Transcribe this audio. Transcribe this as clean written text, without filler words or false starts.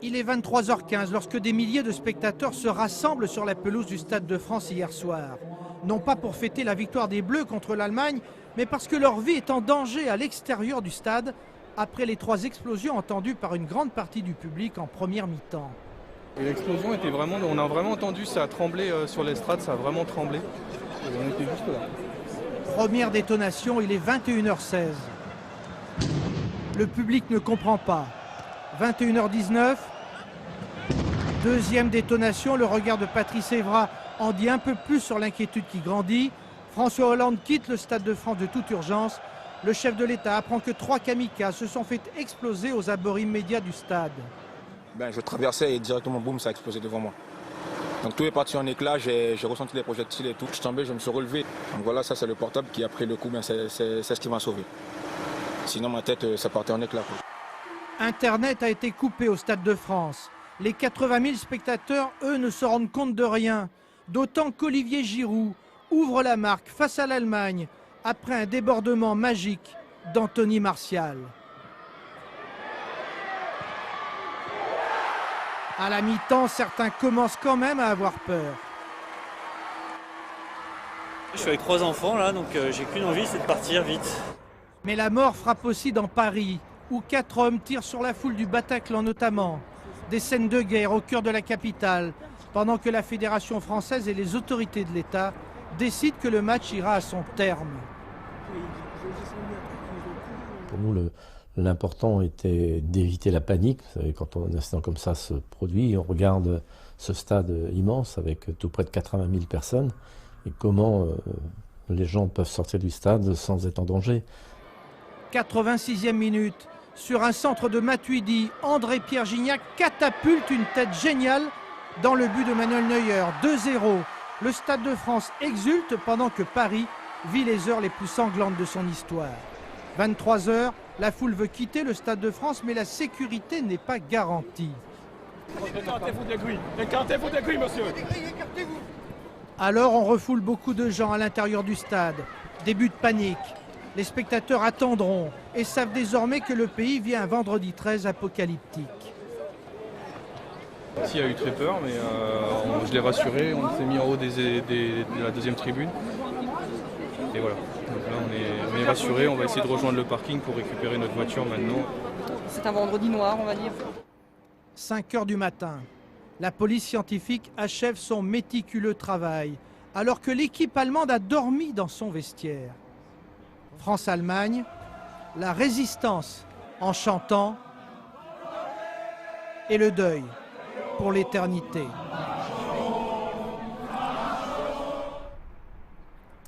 Il est 23h15 lorsque des milliers de spectateurs se rassemblent sur la pelouse du Stade de France hier soir. Non pas pour fêter la victoire des Bleus contre l'Allemagne, mais parce que leur vie est en danger à l'extérieur du stade après les 3 explosions entendues par une grande partie du public en première mi-temps. L'explosion était vraiment, on a vraiment entendu, ça a tremblé sur l'estrade, ça a vraiment tremblé. Et on était juste là. Première détonation, il est 21h16. Le public ne comprend pas. 21h19. Deuxième détonation, le regard de Patrice Evra en dit un peu plus sur l'inquiétude qui grandit. François Hollande quitte le Stade de France de toute urgence. Le chef de l'État apprend que 3 kamikazes se sont fait exploser aux abords immédiats du stade. Je traversais et directement, boum, ça a explosé devant moi. Donc tout est parti en éclats, j'ai ressenti les projectiles et tout. Je suis tombé, je me suis relevé. Donc voilà, ça c'est le portable qui a pris le coup, c'est ce qui m'a sauvé. Sinon ma tête, ça partait en éclats. Internet a été coupé au Stade de France. Les 80 000 spectateurs, eux, ne se rendent compte de rien. D'autant qu'Olivier Giroud ouvre la marque face à l'Allemagne après un débordement magique d'Anthony Martial. À la mi-temps, certains commencent quand même à avoir peur. Je suis avec 3 enfants là, donc j'ai qu'une envie, c'est de partir vite. Mais la mort frappe aussi dans Paris, où 4 hommes tirent sur la foule du Bataclan notamment. Des scènes de guerre au cœur de la capitale, pendant que la Fédération française et les autorités de l'État décident que le match ira à son terme. Pour nous, l'important était d'éviter la panique. Vous savez, quand un incident comme ça se produit, on regarde ce stade immense avec tout près de 80 000 personnes et comment les gens peuvent sortir du stade sans être en danger. 86e minute, sur un centre de Matuidi, André-Pierre Gignac catapulte une tête géniale dans le but de Manuel Neuer. 2-0. Le Stade de France exulte pendant que Paris vit les heures les plus sanglantes de son histoire. 23h, la foule veut quitter le Stade de France, mais la sécurité n'est pas garantie. Écartez-vous des grilles, monsieur. Alors on refoule beaucoup de gens à l'intérieur du stade. Début de panique. Les spectateurs attendront et savent désormais que le pays vit un vendredi 13 apocalyptique. Il y a eu très peur, mais je l'ai rassuré, on s'est mis en haut de la deuxième tribune. Et voilà, donc là on est rassuré, on va essayer de rejoindre le parking pour récupérer notre voiture maintenant. C'est un vendredi noir, on va dire. 5h du matin, la police scientifique achève son méticuleux travail, alors que l'équipe allemande a dormi dans son vestiaire. France-Allemagne, la résistance en chantant et le deuil pour l'éternité.